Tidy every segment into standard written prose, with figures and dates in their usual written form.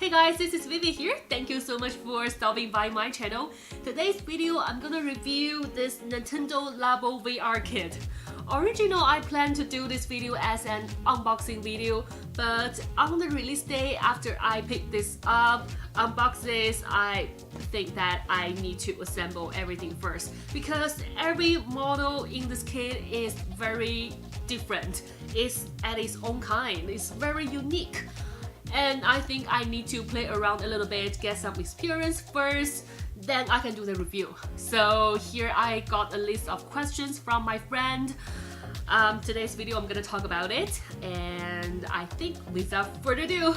Hey guys, this is Vivi here. Thank you so much for stopping by my channel. Today's video, I'm gonna review this Nintendo LABO VR kit. Originally, I planned to do this video as an unboxing video, but on the release day after I picked this up, unbox this, I think that I need to assemble everything first because every model in this kit is very different. It's at its own kind. It's very unique. And I think I need to play around a little bit, get some experience first, then I can do the review. So here I got a list of questions from my friend. Today's video I'm gonna talk about it, and I think without further ado,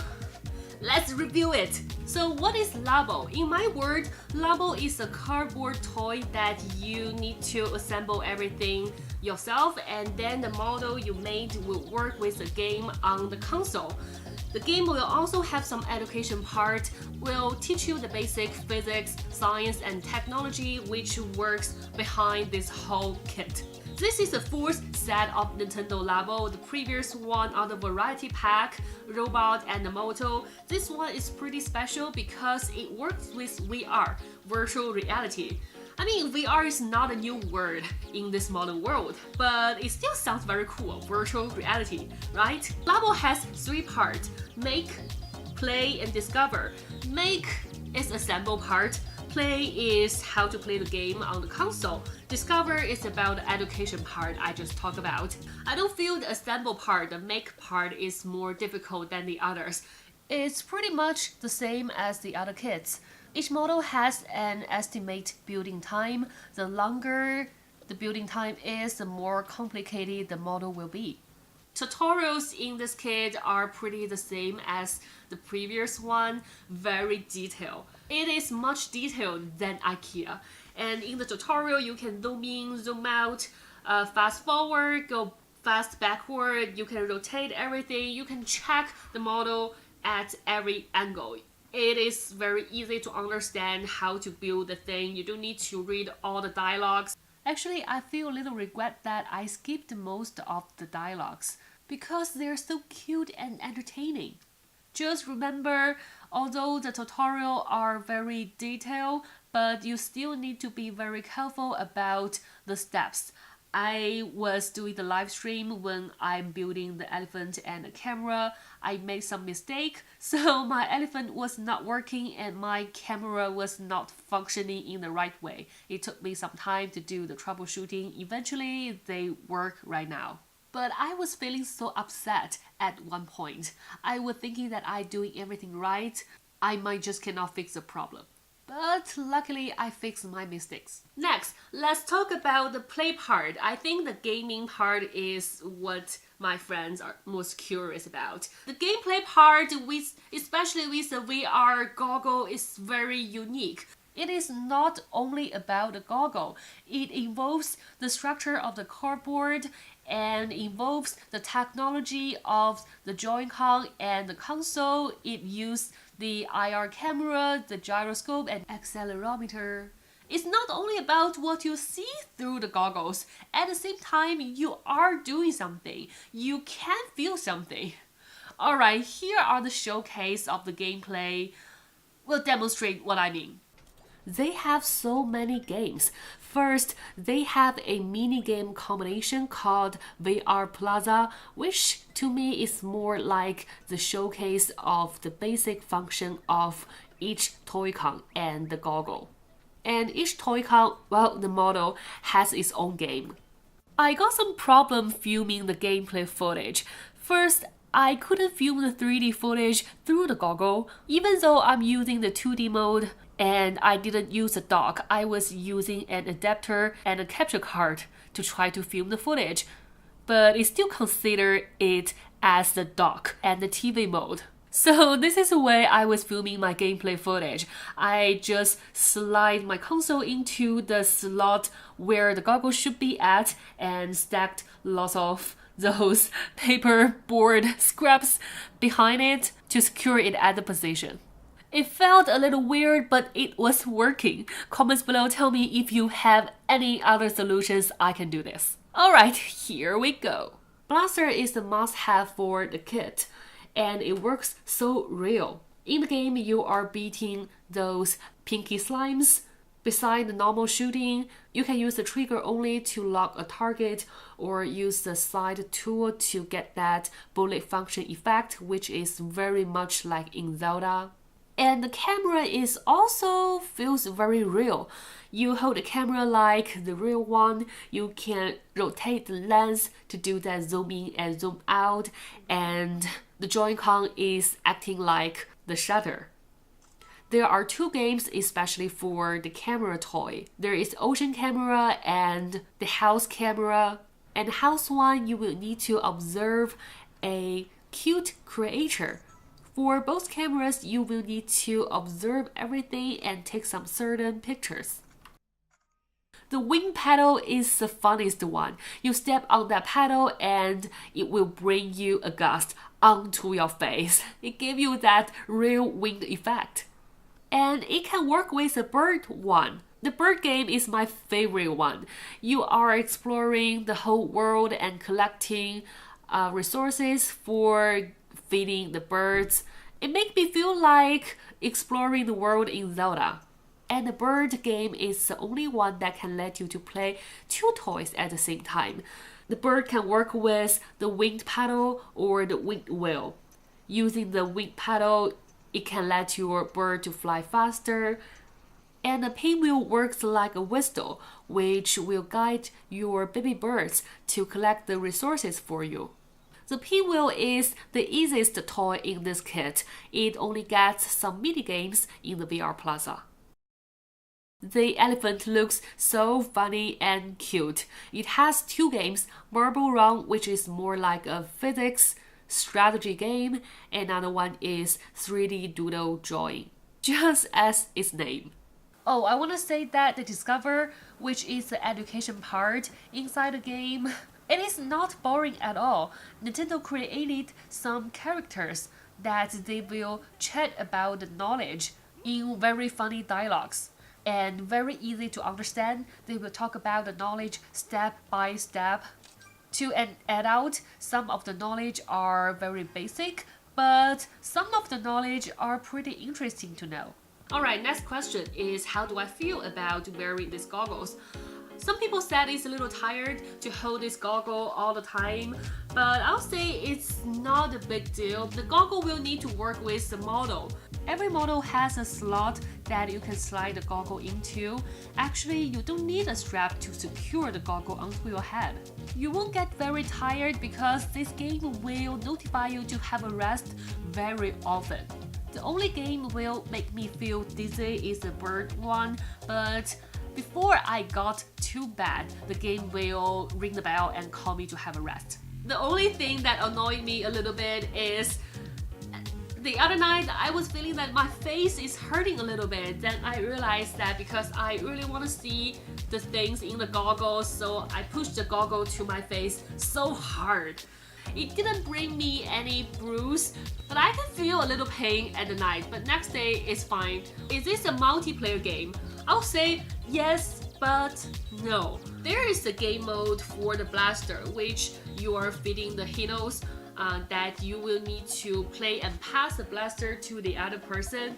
let's review it. So what is LABO? In my word, LABO is a cardboard toy that you need to assemble everything yourself, and then the model you made will work with the game on the console. The game will also have some education part, will teach you the basic physics, science, and technology which works behind this whole kit. This is the fourth set of Nintendo LABO. The previous one are the Variety Pack, Robot, and the Moto. This one is pretty special because it works with VR, virtual reality. I mean, VR is not a new word in this modern world, but it still sounds very cool, virtual reality, right? LABO has three parts: make, play, and discover. Make is assemble part. Play is how to play the game on the console. Discover is about the education part I just talked about. I don't feel the assemble part, the make part, is more difficult than the others. It's pretty much the same as the other kits. Each model has an estimate building time. The longer the building time is, the more complicated the model will be. Tutorials in this kit are pretty the same as the previous one, very detailed. It is much detailed than IKEA. And in the tutorial, you can zoom in, zoom out, fast forward, go fast backward, you can rotate everything, you can check the model at every angle. It is very easy to understand how to build the thing. You don't need to read all the dialogues. Actually, I feel a little regret that I skipped most of the dialogues because they're so cute and entertaining. Just remember, although the tutorials are very detailed, but you still need to be very careful about the steps. I was doing the live stream when I'm building the elephant and the camera. I made some mistake, so my elephant was not working and my camera was not functioning in the right way. It took me some time to do the troubleshooting. Eventually, they work right now. But I was feeling so upset at one point. I was thinking that I'm doing everything right. I might just cannot fix the problem. But luckily, I fixed my mistakes. Next, let's talk about the play part. I think the gaming part is what my friends are most curious about. The gameplay part, especially with the VR goggle, is very unique. It is not only about the goggle. It involves the structure of the cardboard and involves the technology of the Joy-Con and the console. It uses the IR camera, the gyroscope, and accelerometer. It's not only about what you see through the goggles. At the same time, you are doing something. You can feel something. Alright, here are the showcase of the gameplay. We'll demonstrate what I mean. They have so many games. First, they have a mini-game combination called VR Plaza, which to me is more like the showcase of the basic function of each Toy-Con and the goggle. And each Toy-Con, well, the model has its own game. I got some problem filming the gameplay footage. First, I couldn't film the 3D footage through the goggle, even though I'm using the 2D mode. And I didn't use a dock. I was using an adapter and a capture card to try to film the footage, but it still considered it as the dock and the TV mode. So this is the way I was filming my gameplay footage. I just slide my console into the slot where the goggles should be at and stacked lots of those paper board scraps behind it to secure it at the position. It felt a little weird, but it was working. Comments below tell me if you have any other solutions I can do this. Alright, here we go. Blaster is the must-have for the kit, and it works so real. In the game, you are beating those pinky slimes. Beside the normal shooting, you can use the trigger only to lock a target or use the side tool to get that bullet function effect, which is very much like in Zelda. And the camera is also feels very real. You hold the camera like the real one. You can rotate the lens to do that zoom in and zoom out, and the Joy-Con is acting like the shutter. There are two games especially for the camera toy. There is Ocean Camera and the House Camera. And the House one, you will need to observe a cute creature. For both cameras, you will need to observe everything and take some certain pictures. The wing paddle is the funniest one. You step on that paddle and it will bring you a gust onto your face. It gives you that real wind effect. And it can work with the bird one. The bird game is my favorite one. You are exploring the whole world and collecting resources for feeding the birds. It makes me feel like exploring the world in Zelda. And the bird game is the only one that can let you to play two toys at the same time. The bird can work with the winged paddle or the winged wheel. Using the winged paddle, it can let your bird to fly faster. And the pinwheel works like a whistle, which will guide your baby birds to collect the resources for you. The pinwheel is the easiest toy in this kit. It only gets some mini games in the VR Plaza. The elephant looks so funny and cute. It has two games, Marble Run, which is more like a physics strategy game. Another one is 3D doodle drawing, just as its name. Oh, I want to say that the Discover, which is the education part inside the game, it is not boring at all. Nintendo created some characters that they will chat about the knowledge in very funny dialogues and very easy to understand. They will talk about the knowledge step by step. To an adult, some of the knowledge are very basic, but some of the knowledge are pretty interesting to know. Alright, next question is how do I feel about wearing these goggles? Some people said it's a little tired to hold this goggle all the time, but I'll say it's not a big deal. The goggle will need to work with the model. Every model has a slot that you can slide the goggle into. Actually, you don't need a strap to secure the goggle onto your head. You won't get very tired because this game will notify you to have a rest very often. The only game will make me feel dizzy is the bird one, but before I got too bad, the game will ring the bell and call me to have a rest. The only thing that annoyed me a little bit is the other night I was feeling that my face is hurting a little bit. Then I realized that because I really want to see the things in the goggles, so I pushed the goggle to my face so hard. It didn't bring me any bruise, but I can feel a little pain at the night, but next day it's fine. Is this a multiplayer game? I'll say yes, but no. There is a game mode for the blaster, which you are feeding the heroes that you will need to play and pass the blaster to the other person.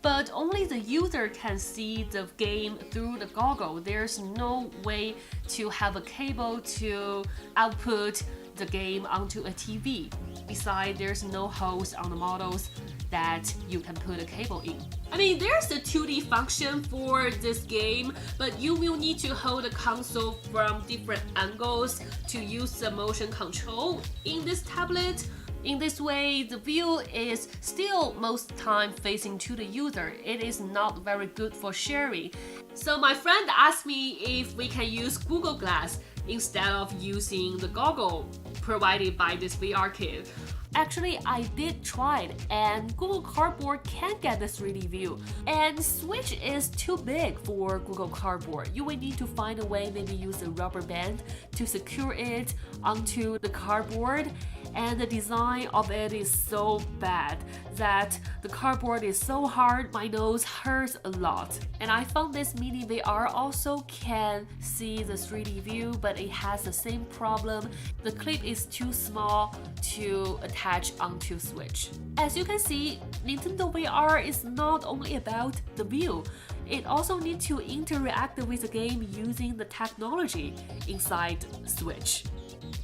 But only the user can see the game through the goggle. There's no way to have a cable to output the game onto a TV. Besides, there's no holes on the models that you can put a cable in. I mean, there's a 2D function for this game, but you will need to hold the console from different angles to use the motion control in this tablet. In this way, the view is still most time facing to the user. It is not very good for sharing. So my friend asked me if we can use Google Glass instead of using the goggle provided by this VR kit. Actually, I did try it, and Google Cardboard can get the 3D view. And Switch is too big for Google Cardboard. You will need to find a way, maybe use a rubber band to secure it onto the cardboard. and the design of it is so bad that the cardboard is so hard, my nose hurts a lot. And I found this mini VR also can see the 3D view, but it has the same problem. The clip is too small to attach onto Switch. As you can see, Nintendo VR is not only about the view, it also needs to interact with the game using the technology inside Switch,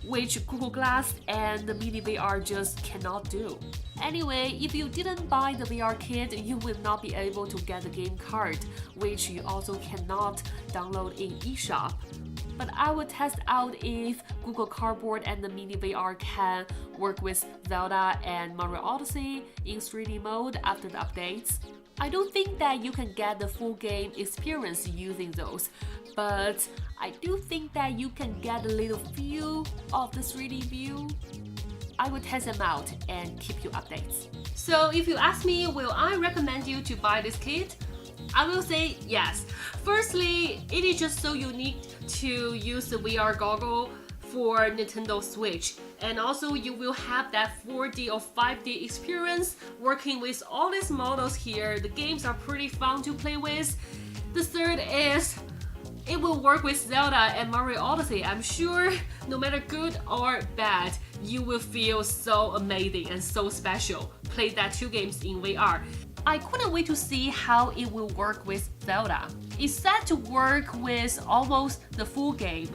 which Google Glass and the Mini VR just cannot do. Anyway, if you didn't buy the VR kit, you will not be able to get the game card, which you also cannot download in eShop. But I will test out if Google Cardboard and the Mini VR can work with Zelda and Mario Odyssey in 3D mode after the updates. I don't think that you can get the full game experience using those, but I do think that you can get a little feel of the 3D view. I will test them out and keep you updates. So if you ask me, will I recommend you to buy this kit? I will say yes. Firstly, it is just so unique to use the VR goggle for Nintendo Switch, and also you will have that 4D or 5D experience working with all these models here. The games are pretty fun to play with. The third is it will work with Zelda and Mario Odyssey. I'm sure no matter good or bad, you will feel so amazing and so special. Play that two games in VR. I couldn't wait to see how it will work with Zelda. It's set to work with almost the full game.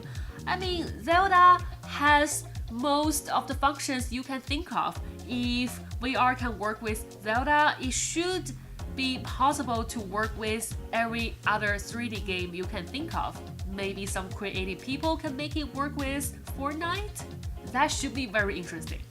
I mean, Zelda has most of the functions you can think of. If VR can work with Zelda, it should be possible to work with every other 3D game you can think of. Maybe some creative people can make it work with Fortnite? That should be very interesting.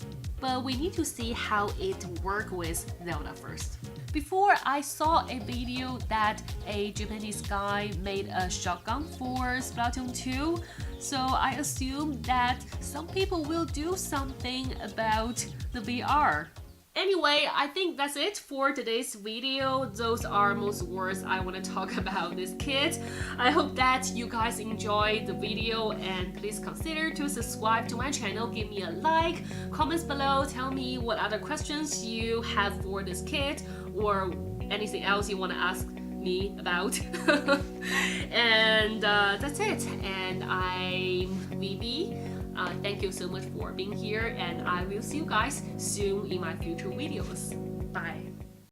But we need to see how it works with Zelda first. Before, I saw a video that a Japanese guy made a shotgun for Splatoon 2, so I assume that some people will do something about the VR. Anyway, I think that's it for today's video. Those are most words I want to talk about this kit. I hope that you guys enjoyed the video, and please consider to subscribe to my channel, give me a like, comments below, tell me what other questions you have for this kit or anything else you want to ask me about. And that's it. And I'm Vivy. Thank you so much for being here, and I will see you guys soon in my future videos. Bye!